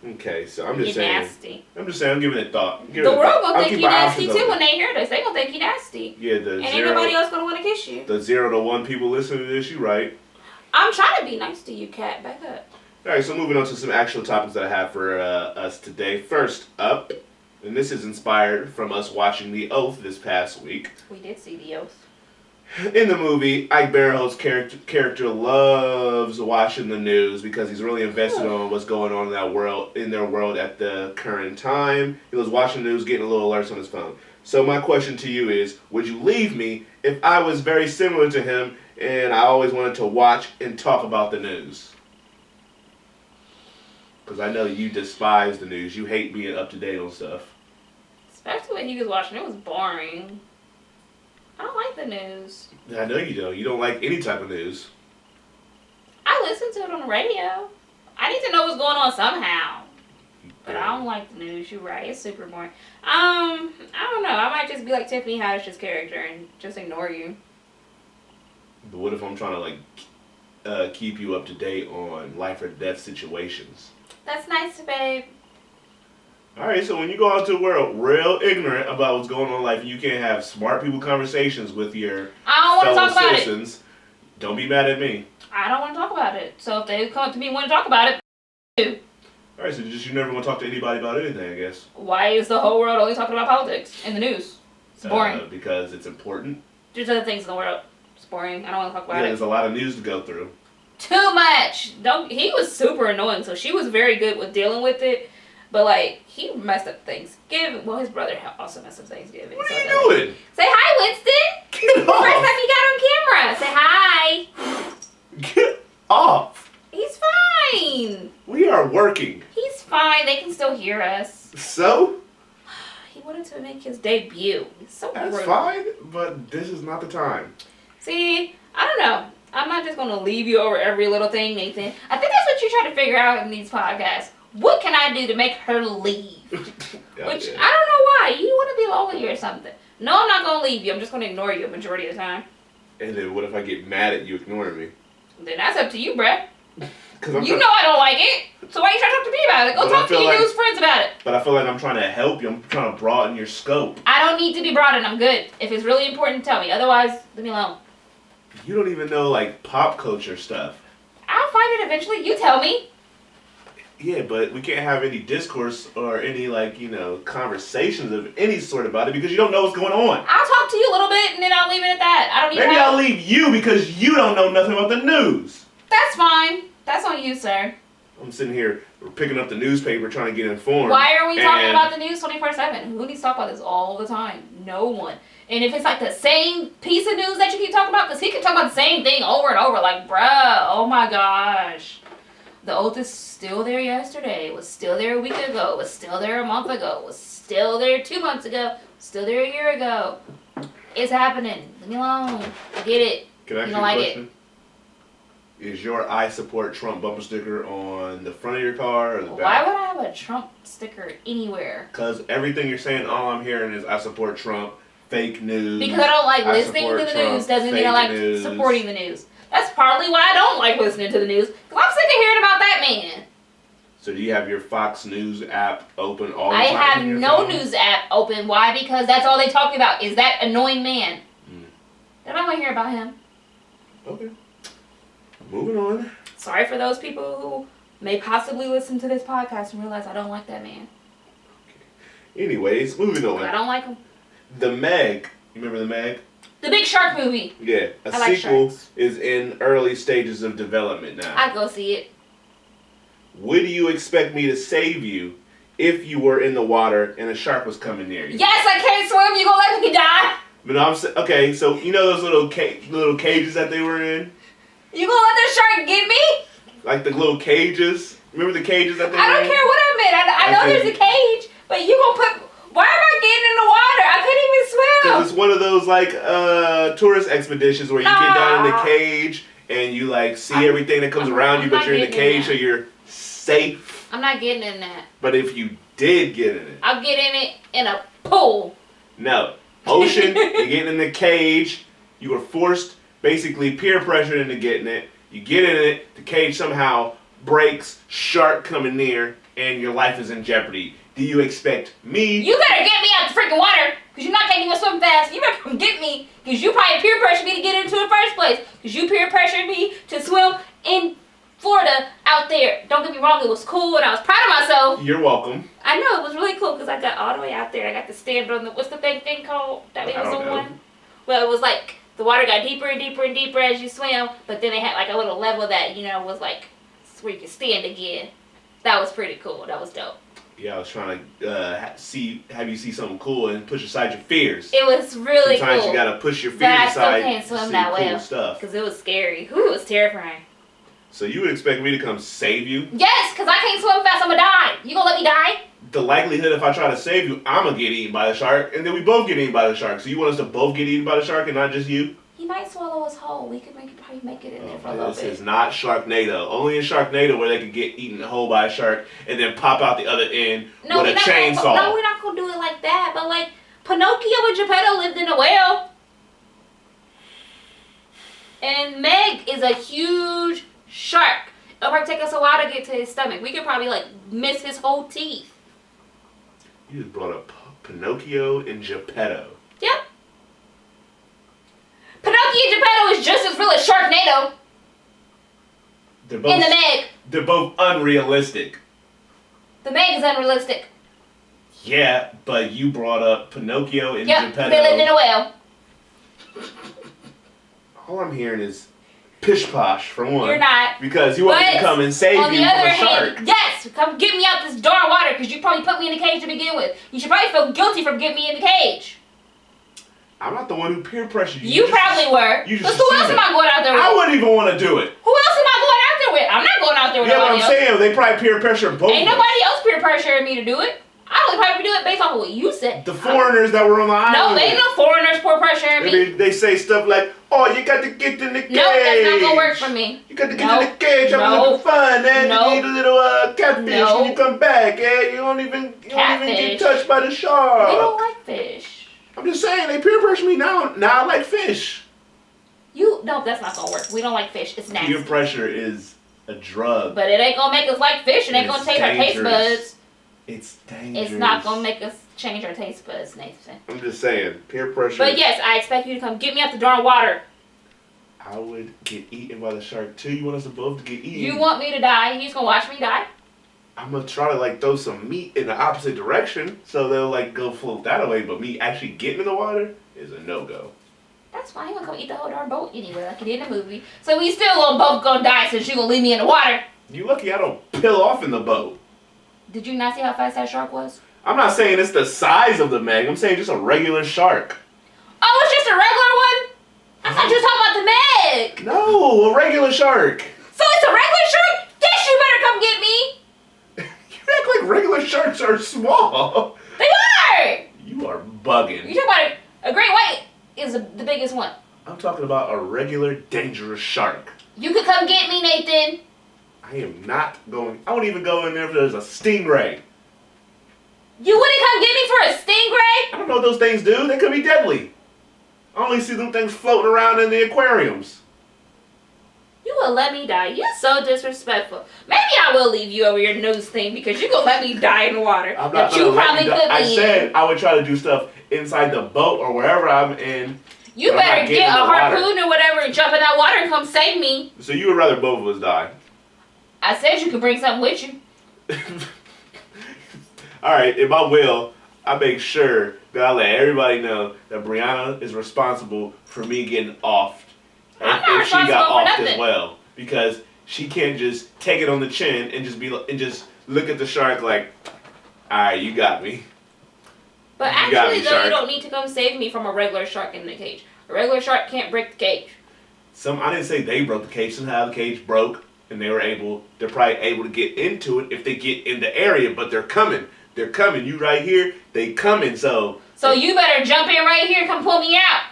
Okay, so I'm just saying. Nasty. I'm just saying. I'm giving it thought. The world gonna think you nasty too when they hear this. They gonna think you nasty. Yeah, and ain't nobody else gonna wanna kiss you. The 0 to 1 people listening to this, you right. I'm trying to be nice to you, Kat. Back up. All right, so moving on to some actual topics that I have for us today. First up. And this is inspired from us watching The Oath this past week. We did see The Oath. In the movie, Ike Barinholtz's character loves watching the news because he's really invested on what's going on in their world at the current time. He was watching the news, getting a little alerts on his phone. So my question to you is, would you leave me if I was very similar to him and I always wanted to watch and talk about the news? Because I know you despise the news. You hate being up to date on stuff. Especially when he was watching. It was boring. I don't like the news. I know you don't. You don't like any type of news. I listen to it on the radio. I need to know what's going on somehow. But I don't like the news. You're right. It's super boring. I don't know. I might just be like Tiffany Haddish's character and just ignore you. But what if I'm trying to like keep you up to date on life or death situations? That's nice, babe. Alright, so when you go out to the world real ignorant about what's going on in life and you can't have smart people conversations with your fellow citizens, don't be mad at me. I don't want to talk about it. So if they come up to me and want to talk about it, Alright, so just you never want to talk to anybody about anything, I guess. Why is the whole world only talking about politics in the news? It's boring. Because it's important. There's other things in the world. It's boring. I don't want to talk about it. There's a lot of news to go through. Too much. He was super annoying, so she was very good with dealing with it. But like he messed up Thanksgiving. Well, his brother also messed up Thanksgiving. What are you doing? Say hi, Winston. Get off. First time he got on camera. Say hi. Get off. He's fine. We are working. He's fine. They can still hear us. So? He wanted to make his debut. He's so That's rude. fine, but this is not the time. See, I don't know. I'm not just gonna leave you over every little thing, Nathan. I think that's what you're trying to figure out in these podcasts. What can I do to make her leave? Yeah, Which, yeah. I don't know why. You want to be lonely or something. No, I'm not going to leave you. I'm just going to ignore you a majority of the time. And then what if I get mad at you ignoring me? Then that's up to you, bruh. You know I don't like it. So why are you trying to talk to me about it? Go talk to your news friends about it. But I feel like I'm trying to help you. I'm trying to broaden your scope. I don't need to be broadened. I'm good. If it's really important, tell me. Otherwise, leave me alone. You don't even know, like, pop culture stuff. I'll find it eventually. You tell me. Yeah, but we can't have any discourse or any, like, conversations of any sort about it because you don't know what's going on. I'll talk to you a little bit and then I'll leave it at that. I don't even Maybe I'll leave you because you don't know nothing about the news. That's fine. That's on you, sir. I'm sitting here picking up the newspaper trying to get informed. Why are we talking about the news 24/7? Who needs to talk about this all the time? No one. And if it's like the same piece of news that you keep talking about, because he can talk about the same thing over and over, like, bruh, oh my gosh. The Oath is still there yesterday, was still there a week ago, was still there a month ago, was still there 2 months ago, still there a year ago. It's happening. Leave me alone. I get it. Can I ask you a question? Is your I support Trump bumper sticker on the front of your car or the back? Why would I have a Trump sticker anywhere? Because everything you're saying, all I'm hearing is I support Trump, fake news. Because I don't like listening to the news doesn't mean I like supporting the news. That's partly why I don't like listening to the news. Because I'm sick of hearing about that man. So do you have your Fox News app open all the time? I have no news app open. Why? Because that's all they talk about is that annoying man. I don't want to hear about him. Okay. Moving on. Sorry for those people who may possibly listen to this podcast and realize I don't like that man. Okay. Anyways, moving on. I don't like him. The Meg. You remember The Meg? The Big Shark movie. Yeah. A sequel is in early stages of development now. I'd go see it. Would you expect me to save you if you were in the water and a shark was coming near you? Yes, I can't swim. You gonna let me die? But okay, so you know those little cages that they were in? You gonna let the shark get me? Like the little cages. Remember the cages that they I don't had? care what I meant. I know there's a cage, but you gonna put. Why am I getting in the water? I couldn't even swim. Because it's one of those like tourist expeditions where you get down in the cage and you like see everything that comes around you, but you're in the cage, so you're safe. I'm not getting in that. But if you did get in it, I'll get in it in a pool. No. Ocean, you're getting in the cage. You were forced, basically peer pressured into getting it. You get in it, the cage somehow breaks, shark coming near, and your life is in jeopardy. Do you expect me? You better get me out the freaking water, because you're not can't even swim fast. You better come get me, because you probably peer pressured me to get into it in the first place. Because you peer pressured me to swim in Florida out there. Don't get me wrong, it was cool and I was proud of myself. You're welcome. I know, it was really cool because I got all the way out there. I got to stand on the, what's the thing called? That was the one? Well, it was like, the water got deeper and deeper and deeper as you swim, but then they had like a little level that, you know, was like, where you could stand again. That was pretty cool. That was dope. Yeah, I was trying to have you see something cool and push aside your fears. It was really Sometimes cool. you gotta push your fears but I aside. still can't swim to see that cool well stuff. because it was scary. Whew, it was terrifying. So you would expect me to come save you? Yes, because I can't swim fast. I'm gonna die. You gonna let me die? The likelihood if I try to save you, I'm gonna get eaten by the shark, and then we both get eaten by the shark. So you want us to both get eaten by the shark and not just you? He might swallow us whole. We could probably make it in there for a little bit. This is not Sharknado. Only in Sharknado where they could get eaten whole by a shark and then pop out the other end with a chainsaw. No, we're not gonna do it like that. But like Pinocchio and Geppetto lived in a whale, and Meg is a huge shark. It'll probably take us a while to get to his stomach. We could probably like miss his whole teeth. You just brought up Pinocchio and Geppetto. Yep. Pinocchio and Geppetto is just as real as Sharknado. They're both, in the Meg. They're both unrealistic. The Meg is unrealistic. Yeah, but you brought up Pinocchio and Geppetto. They lived in a whale. All I'm hearing is pish posh for one. You're not. Because you want me to come and save you from a shark. Yes, come get me out this darn water because you probably put me in the cage to begin with. You should probably feel guilty for getting me in the cage. I'm not the one who peer pressured you. You probably were. Because who else am I going out there with? I wouldn't even want to do it. Who else am I going out there with? I'm not going out there with nobody else. Yeah, but I'm saying they probably peer pressure both of us. Ain't nobody else peer pressuring me to do it. I only probably do it based off of what you said. The foreigners that were on the island. No, they ain't no foreigners peer pressuring me. They say stuff like, oh, you got to get in the cage. No, that's not going to work for me. You got to get in the cage. I'm looking fun. And you need a little catfish when you come back. And you don't even get touched by the shark. We don't like fish. I'm just saying, they peer pressure me now. Now I like fish. No, that's not gonna work. We don't like fish. It's nasty. Peer pressure is a drug. But it ain't gonna make us like fish. It ain't gonna change our taste buds. It's dangerous. It's not gonna make us change our taste buds, Nathan. I'm just saying, peer pressure. But yes, I expect you to come get me out the darn water. I would get eaten by the shark too. You want us to both to get eaten? You want me to die? You just gonna watch me die? I'm gonna try to like throw some meat in the opposite direction so they'll like go float that away, but me actually getting in the water is a no-go. That's fine. You're gonna come eat the whole darn boat anyway, like you did in the movie. So we still both gonna die since you gonna leave me in the water. You lucky I don't pill off in the boat. Did you not see how fast that shark was? I'm not saying it's the size of the Meg. I'm saying just a regular shark. Oh, it's just a regular one? I thought you were talking about the Meg. No, a regular shark. So it's a regular shark? Yes, you better come get me. You act like regular sharks are small. They are. You are bugging. You talking about a great white is the biggest one. I'm talking about a regular dangerous shark. You could come get me, Nathan. I am not going. I won't even go in there if there's a stingray. You wouldn't come get me for a stingray? I don't know what those things do. They could be deadly. I only see them things floating around in the aquariums. You will let me die. You're so disrespectful. Maybe I will leave you over your nose thing because you're going to let me die in the water. I'm not you probably could be I said I would try to do stuff inside the boat or wherever I'm in. You better get a harpoon or whatever and jump in that water and come save me. So you would rather both of us die? I said you could bring something with you. Alright, if I will, I make sure that I let everybody know that Brianna is responsible for me getting offed. If she got offed as well. Because she can't just take it on the chin and just look at the shark like, alright, you got me. But actually, though, you don't need to come save me from a regular shark in the cage. A regular shark can't break the cage. I didn't say they broke the cage. Somehow the cage broke, and they're probably able to get into it if they get in the area. But they're coming. They're coming. You right here. They coming. So you better jump in right here. Come pull me out.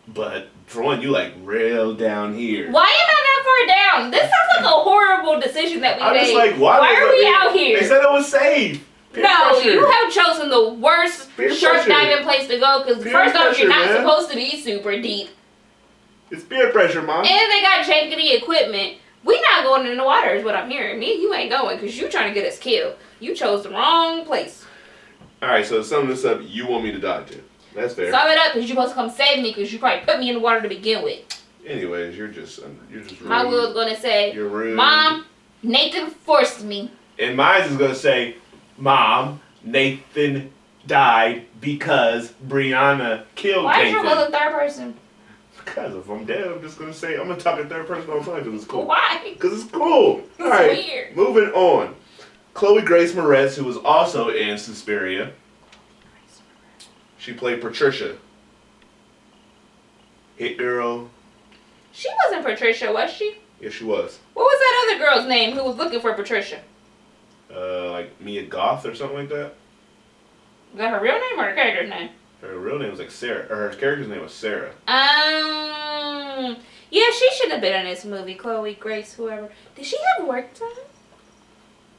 But for one, you like real down here. Why am I that far down? This sounds like a horrible decision that we made. I'm just like, why are we out here? They said it was safe. Pressure. You have chosen the worst shark diving place to go because first off, you're not supposed to be super deep. It's peer pressure, Mom. And they got jankety equipment. We not going in the water is what I'm hearing. Me and you ain't going because you trying to get us killed. You chose the wrong place. Alright, so to sum this up, you want me to die too. That's fair. Sum it up because you're supposed to come save me because you probably put me in the water to begin with. Anyways, you're just rude. My will is going to say, you're rude. Mom, Nathan forced me. And mine is going to say, Mom, Nathan died because Brianna killed Nathan. Why is your will in third person? Because if I'm dead, I'm just going to say, I'm going to talk in third person all the time because it's cool. Why? Because it's cool. It's Alright, weird. Moving on. Chloe Grace Moretz, who was also in Suspiria. She played Patricia. Hit girl. She wasn't Patricia, was she? Yeah, she was. What was that other girl's name who was looking for Patricia? Like Mia Goth or something like that. Was that her real name or her character's name? Her real name was like Sarah, or her character's name was Sarah. Yeah, she shouldn't have been in this movie. Chloe Grace, whoever. Did she have work time?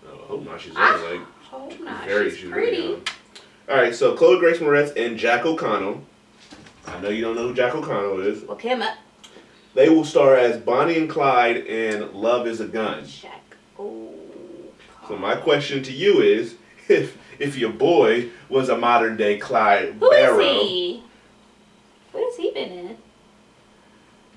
No, I hope not. She's I hope not. She's pretty. Really young. All right, so Chloe Grace Moretz and Jack O'Connell. I know you don't know who Jack O'Connell is. Look him up. They will star as Bonnie and Clyde in Love Is a Gun. Jack O'Connell. So my question to you is, if your boy was a modern day Clyde Who Barrow. Is he? What has he been in?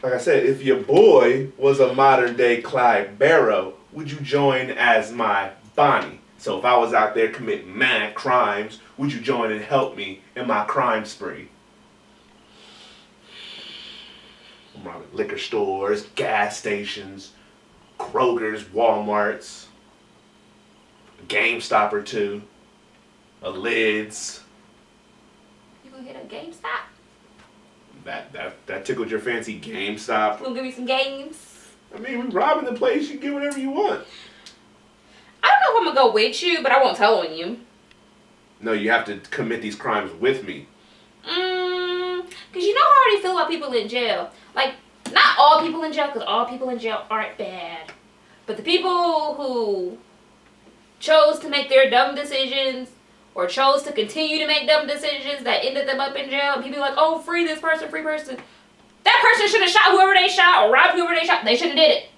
Like I said, if your boy was a modern day Clyde Barrow, would you join as my Bonnie? So if I was out there committing mad crimes, would you join and help me in my crime spree? I'm robbing liquor stores, gas stations, Kroger's, Walmart's, a GameStop or two, a Lids. You gonna hit a GameStop? That tickled your fancy, GameStop. You gonna give me some games? I mean, we robbing the place, you can get whatever you want. I don't know if I'm gonna go with you, but I won't tell on you. No, you have to commit these crimes with me. Cause you know how I already feel about people in jail. Like, not all people in jail, because all people in jail aren't bad. But the people who chose to make their dumb decisions, or chose to continue to make dumb decisions that ended them up in jail, and people are like, oh, free this person, free person. That person should have shot whoever they shot, or robbed whoever they shot. They shouldn't have did it.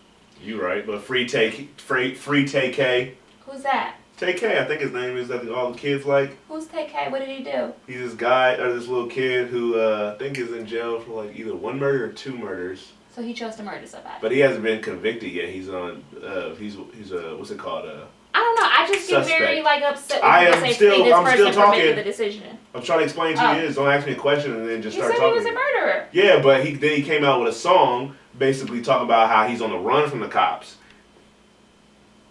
You right, but free Tay-K. Who's that? Tay-K, I think his name is that all the kids like. Who's Tay-K? What did he do? He's this guy, or this little kid who I think is in jail for like either one murder or two murders. So he chose to murder somebody. But he hasn't been convicted yet. He's on, he's what's it called? I don't know. I just get very like upset when I'm still talking. Making the decision. I'm trying to explain to you this. Don't ask me a question and then just start talking. You said he was a murderer. Yeah, but then he came out with a song basically talking about how he's on the run from the cops.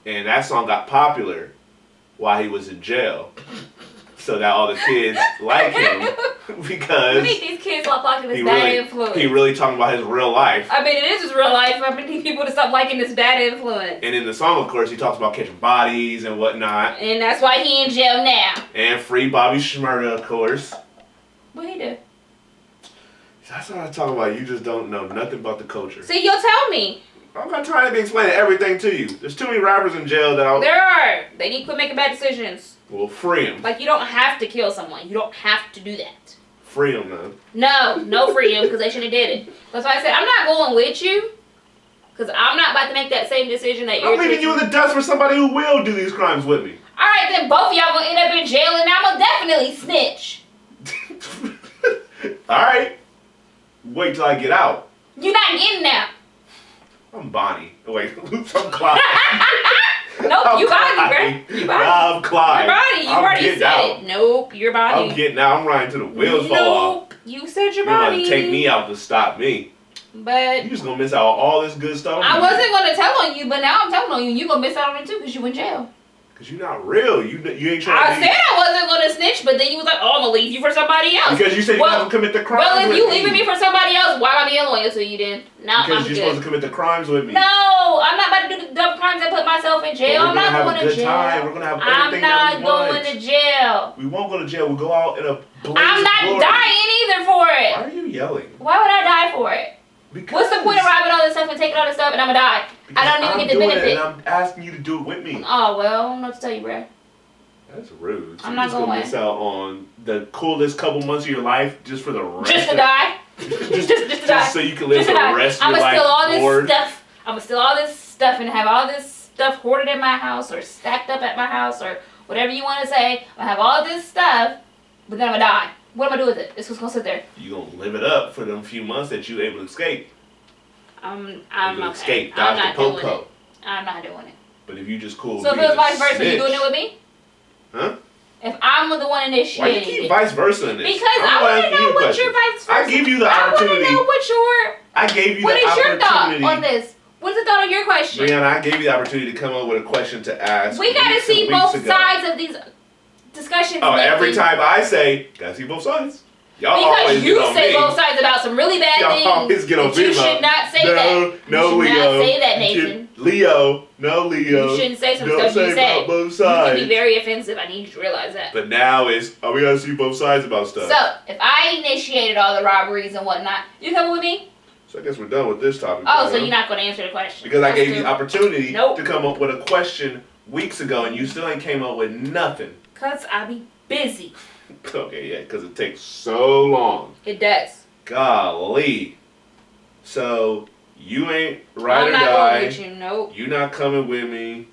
And that song got popular while he was in jail. So that all the kids like him because you think these kids stop liking this bad influence? He really talking about his real life. I mean, it is his real life. I need people to stop liking this bad influence. And in the song, of course, he talks about catching bodies and whatnot. And that's why he in jail now. And free Bobby Shmurda, of course. What he do? That's what I'm talking about. You just don't know nothing about the culture. See, you'll tell me. I'm not trying to be explaining everything to you. There's too many rappers in jail that There are. They need to quit making bad decisions. Well, free them. Like, you don't have to kill someone. You don't have to do that. Free them, though. No free them, because they shouldn't have did it. That's why I said, I'm not going with you, because I'm not about to make that same decision that you're I'm leaving you in the dust for somebody who will do these crimes with me. Alright, then both of y'all gonna end up in jail, and I'm gonna definitely snitch. Alright. Wait till I get out. You're not getting out. I'm Bonnie. Wait, I'm Clyde. Nope, you Bonnie, bro. You Bonnie. I'm Clyde. You're Bonnie. You already said it. Nope, you're Bonnie. I'm getting out. I'm riding till the wheels fall off. Nope, you said you're Bonnie. You're gonna take me out to stop me. But you just gonna miss out on all this good stuff. I wasn't gonna tell on you, but now I'm telling on you. You're gonna miss out on it too because you in jail. Cause you're not real. You ain't trying I to said I wasn't gonna snitch, but then you was like, "Oh, I'm gonna leave you for somebody else." Because you said you never commit the crimes. Well, if with you me. leaving me for somebody else, why am I being loyal to you then? No, because I'm you're good. supposed to commit the crimes with me. No, I'm not about to do the dumb crimes that put myself in jail. I'm not going to jail. Time. We're gonna have everything that we want. I'm not going to jail. We won't go to jail. We'll go out in a blaze I'm not of glory. dying either for it. Why are you yelling? Why would I die for it? Because what's the point of robbing all this stuff and taking all this stuff and I'm gonna die? I don't even get the benefit. And I'm asking you to do it with me. Oh well, I don't know what to tell you, bro. That's rude. So I'm not gonna miss out on the coolest couple months of your life just for the rest. Just to die. just to die. Just so you can live the rest of your life. I'm gonna steal all this bored. stuff. I'm gonna steal all this stuff and have all this stuff hoarded in my house or stacked up at my house or whatever you want to say. I'm gonna have all this stuff, but then I'm gonna die. What am I doing with it? It's just gonna sit there. You gonna live it up for them few months that you able to escape. I'm okay. Escape, I'm not doing popo. it. I'm not doing it. But if you just cool. So if it was vice versa, you doing it with me? Huh? If I'm the one initiating. Why you keep vice versa in this? Because I want to know what your vice versa. I give you the opportunity. I want to know what your. I gave you what the opportunity. What is your thought on this? What's the thought on your question? Brianna, I gave you the opportunity to come up with a question to ask. We gotta see both sides of these discussions. Oh, every time I say, gotta see both sides. Y'all because you say both sides about some really bad things. Y'all always get on you should not say that. No, you should Leo. not say that, Nathan. Leo. You shouldn't say some stuff you say. Both sides. You can be very offensive. I need you to realize that. But now we gotta see both sides about stuff. So, if I initiated all the robberies and whatnot, you coming with me? So I guess we're done with this topic. Oh, so you're not going to answer the question. Because I gave you the opportunity to come up with a question weeks ago and you still ain't came up with nothing. Because I be busy. Okay, yeah, because it takes so long. It does. Golly. So, you ain't ride or die. I'm not going with you, nope. You not coming with me.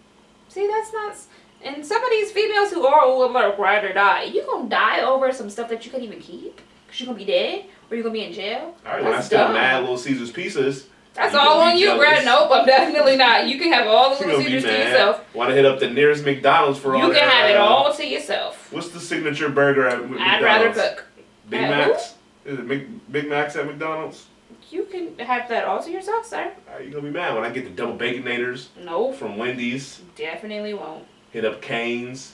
See, that's not... And some of these females who are like ride or die, you going to die over some stuff that you can't even keep? Because you're going to be dead? Or you going to be in jail? Alright, when I still mad Little Caesars pieces. That's all on you, Brad. Nope, I'm definitely not. You can have all the Little Caesars to yourself. Want to hit up the nearest McDonald's for all that? You can have it all to yourself. What's the signature burger at McDonald's? I'd rather cook. Big Macs? Is it Big Macs at McDonald's? You can have that all to yourself, sir. Alright, you gonna be mad when I get the double baconators? No. From Wendy's. Definitely won't. Hit up Cane's.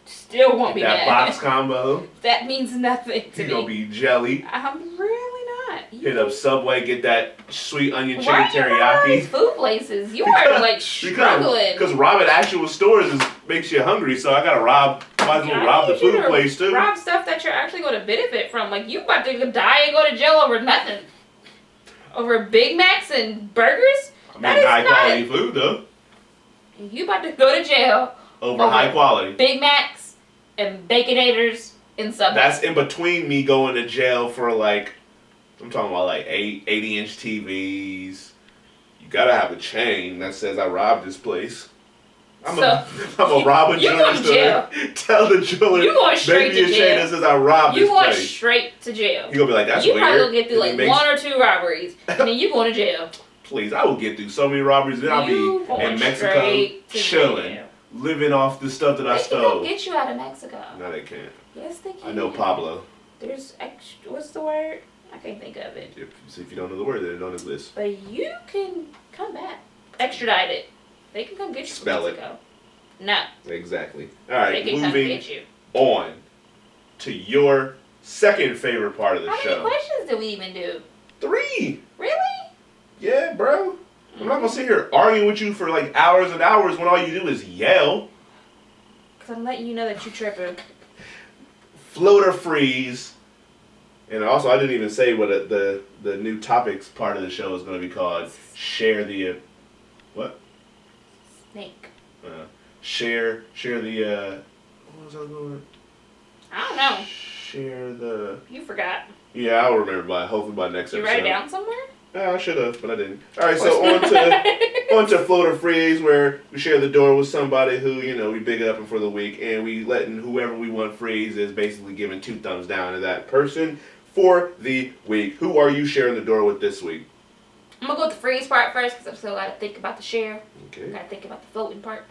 Still won't be that mad. Box combo. That means nothing to me. You gonna be jelly. I'm really not. Hit up Subway, get that sweet onion chicken teriyaki. teriyaki. These food places, you are like struggling. Because robbing actual stores makes you hungry, so I gotta might as well rob the food place too. Rob stuff that you're actually going to benefit from. Like you about to die and go to jail over nothing. Over Big Macs and burgers? I mean, high quality food though. You about to go to jail over high quality Big Macs and Baconators and Subway. That's in between me going to jail for like, I'm talking about like 80-inch TVs. You gotta have a chain that says I robbed this place. I'm a rob a jewelry store. Tell the jeweler. You going straight to jail. Chain that says I robbed this place. You going straight to jail. You gonna be like, that's weird. You probably gonna get through like 1 or 2 robberies, and then you going to jail. Please, I will get through so many robberies. Then I'll be in Mexico chilling, living off the stuff that I stole. They can get you out of Mexico. No, they can't. Yes, they can. I know Pablo. There's what's the word? I can't think of it. If you don't know the word, then it don't exist. But you can come back, extradited. They can come get you from Mexico. No. Exactly. All right, they can moving come get you. On to your second favorite part of the show. How many questions did we even do? 3. Really? Yeah, bro. I'm not gonna sit here arguing with you for like hours and hours when all you do is yell. Cause I'm letting you know that you tripping. Float or freeze. And also, I didn't even say what the new topics part of the show is going to be called. Share the what? Snake. Share the what was I going? I don't know. Share the. You forgot. Yeah, I'll remember hopefully by next episode. You write it down somewhere? I should have, but I didn't. All right, so on to float or freeze, where we share the door with somebody who we big up for the week, and we letting whoever we want freeze is basically giving 2 thumbs down to that person for the week. Who are you sharing the door with this week? I'm gonna go with the freeze part first because I'm still gotta think about the share. Okay. Gotta think about the floating part.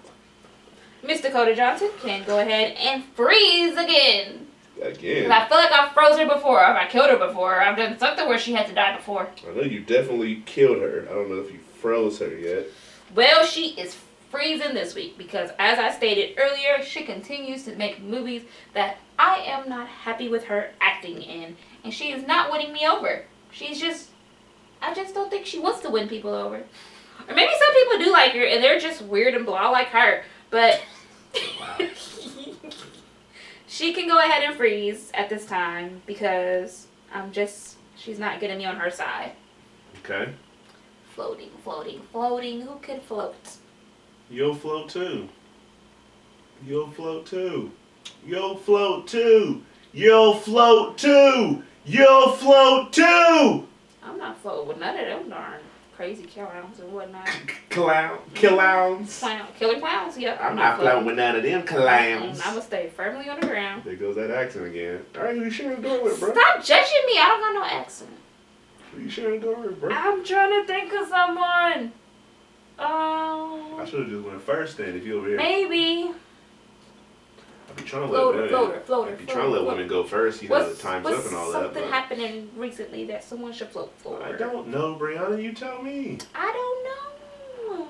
Miss Dakota Johnson can go ahead and freeze again. Again. I feel like I've froze her before. I killed her before. I've done something where she had to die before. I know you definitely killed her. I don't know if you froze her yet. Well, she is freezing this week because, as I stated earlier, she continues to make movies that I am not happy with her acting in, and she is not winning me over. I just don't think she wants to win people over. Or maybe some people do like her, and they're just weird and blah like her, but she can go ahead and freeze at this time because she's not getting me on her side. Okay. Floating, floating, floating. Who can float? You'll float too. You'll float too. You'll float too. You'll float too. You'll float too. I'm not floating with none of them darn crazy clowns and whatnot. Clowns. Killer clowns, yeah. I'm not floating with none of them clowns. I'm gonna stay firmly on the ground. There goes that accent again. Alright, who you sharing the door with, bro? Stop judging me. I don't got no accent. Who you sharing the door with, bro? I'm trying to think of someone. I should have just went first then if you over here. Maybe. I be trying to Floater. trying to let women go first, you know, the time's up and all that. What's something happening recently that someone should float forward? I don't know, Brianna. You tell me. I don't know.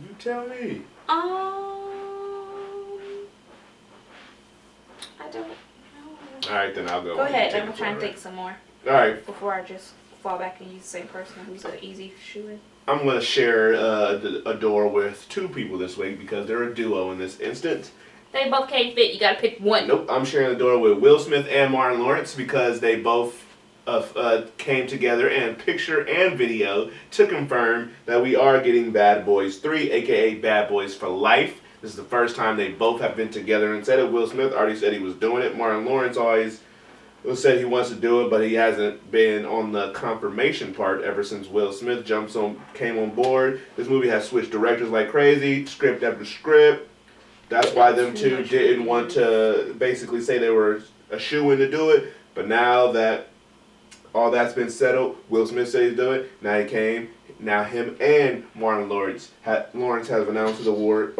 You tell me. I don't know. All right, then I'll go. Go ahead. I'm trying to think some more. All right. Before I just fall back and use the same person who's an easy shoe-in. I'm going to share a door with two people this week because they're a duo in this instance. They both can't fit. You got to pick one. Nope. I'm sharing the door with Will Smith and Martin Lawrence because they both came together in picture and video to confirm that we are getting Bad Boys 3, a.k.a. Bad Boys for Life. This is the first time they both have been together and said it. Will Smith already said he was doing it. Martin Lawrence always said he wants to do it, but he hasn't been on the confirmation part ever since Will Smith came on board. This movie has switched directors like crazy, script after script. That's why them two didn't want to basically say they were a shoo-in to do it. But now that all that's been settled, Will Smith said he's doing it. Now he came. Now him and Martin Lawrence has announced the award.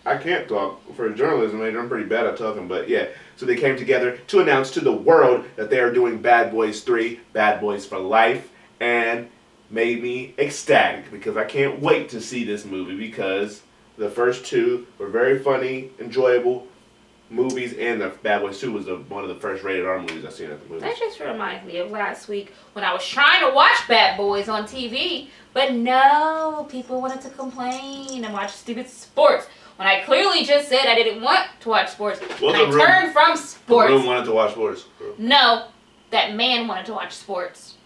I can't talk for a journalism major. I'm pretty bad at talking, but yeah. So they came together to announce to the world that they are doing Bad Boys 3, Bad Boys for Life, and made me ecstatic because I can't wait to see this movie because the first two were very funny, enjoyable movies, and the Bad Boys 2 was one of the first rated R movies I've seen at the movies. That just reminds me of last week when I was trying to watch Bad Boys on TV, but no, people wanted to complain and watch stupid sports. When I clearly just said I didn't want to watch sports, and I turned from sports. The room wanted to watch sports. No, that man wanted to watch sports.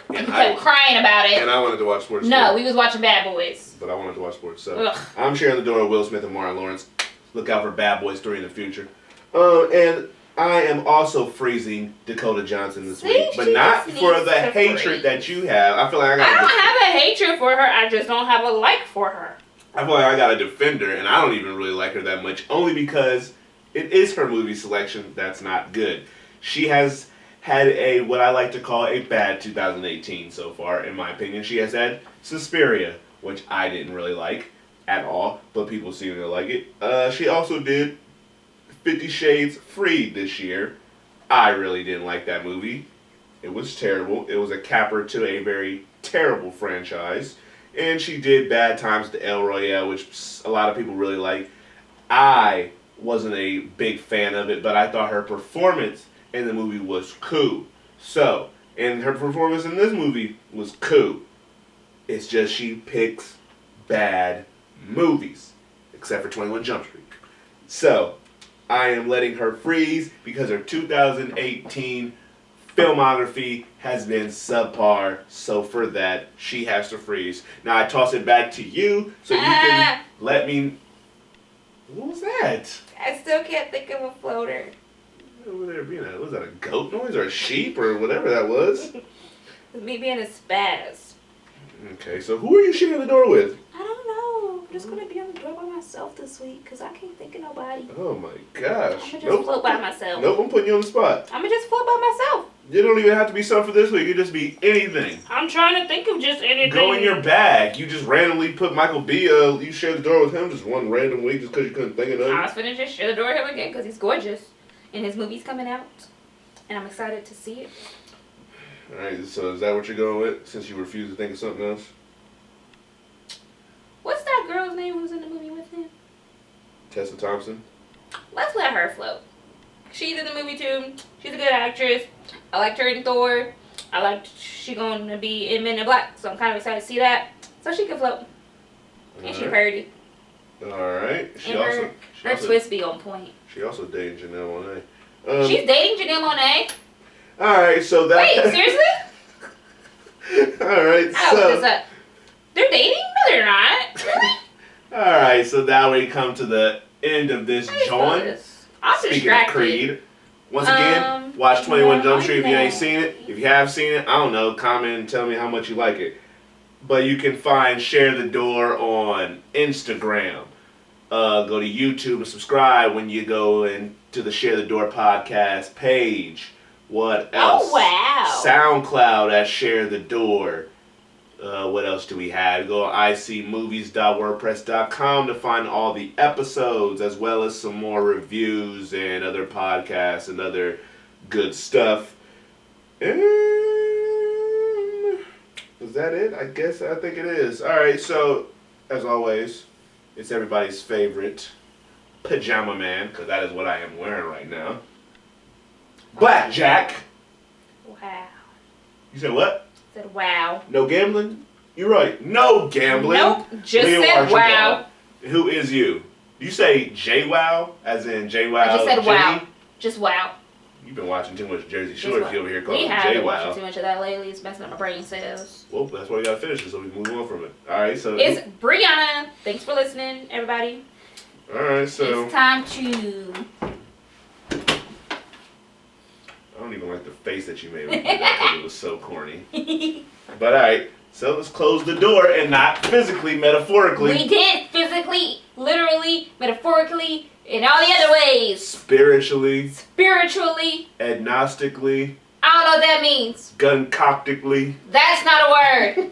And he kept crying about it. And I wanted to watch sports. No, we was watching Bad Boys. But I wanted to watch sports. So I'm sharing the door with Will Smith and Martin Lawrence. Look out for Bad Boys 3 in the future. And I am also freezing Dakota Johnson this week. But not for the hatred that you have. I feel like I don't have a hatred for her. I just don't have a like for her. I feel like I got to defend her. And I don't even really like her that much. Only because it is her movie selection that's not good. She has had what I like to call a bad 2018 so far, in my opinion. She has had Suspiria, which I didn't really like at all, but people seem to like it. She also did 50 Shades Freed this year. I really didn't like that movie. It was terrible. It was a capper to a very terrible franchise. And she did Bad Times at the El Royale, which a lot of people really like. I wasn't a big fan of it, but I thought her performance in the movie was cool. So, and her performance in this movie was cool. It's just she picks bad movies, except for 21 Jump Street. So, I am letting her freeze because her 2018 filmography has been subpar. So for that, she has to freeze. Now I toss it back to you so you can let me. What was that? I still can't think of a floater. Over there being was that a goat noise or a sheep or whatever that was? It's me being a spaz. Okay, so who are you sharing the door with? I don't know. I'm just gonna be on the door by myself this week because I can't think of nobody. Oh my gosh. I'm gonna just float by myself. Nope, I'm putting you on the spot. I'm gonna just float by myself. You don't even have to be something for this week. You can just be anything. I'm trying to think of just anything. Go in your bag. You just randomly put Michael B. You share the door with him just one random week just because you couldn't think of nothing. I was finna just share the door with him again because he's gorgeous. And his movie's coming out. And I'm excited to see it. Alright, so is that what you're going with since you refuse to think of something else? Tessa Thompson. Let's let her float. She's in the movie too. She's a good actress. I liked her in Thor. I liked she going to be in Men in Black, so I'm kind of excited to see that. So she can float. And she parody. Alright. Her twist be on point. She also dating Janelle Monáe. She's dating Janelle Monáe? Alright, so that... Wait, seriously? Alright, I look this up. They're dating? No, they're not. Really? Alright, so now we come to the end of this joint. I'm Speaking distracted. of Creed, once again, watch 21 Jump Street if you ain't seen it. If you have seen it, I don't know, comment and tell me how much you like it. But you can find Share the Door on Instagram. Go to YouTube and subscribe when you go into the Share the Door podcast page. What else? Oh, wow. SoundCloud at Share the Door. What else do we have? Go to icmovies.wordpress.com to find all the episodes, as well as some more reviews and other podcasts and other good stuff. And is that it? I think it is. Alright, so as always, it's everybody's favorite pajama man, because that is what I am wearing right now. Blackjack. Wow. You said what? I said wow. No gambling? You're right. No gambling. Nope. Just Leo said Archibald. wow. Who is you? You say J-Wow, as in J-Wow. I just said Jimmy? wow. Just wow. You've been watching too much Jersey Shore if you over here calling We it have been J-Wow. watching too much of that lately. It's messing up my brain cells. Well, that's why we gotta finish it so we can move on from it. Alright, so... It's Brianna. Thanks for listening, everybody. Alright, so... It's time to... I don't even like the face that you made when you did that because it was so corny. But alright, so let's close the door and not physically, metaphorically. We did physically, literally, metaphorically, in all the other ways. Spiritually. Agnostically. Agnostically. I don't know what that means. Guncoptically. That's not a word.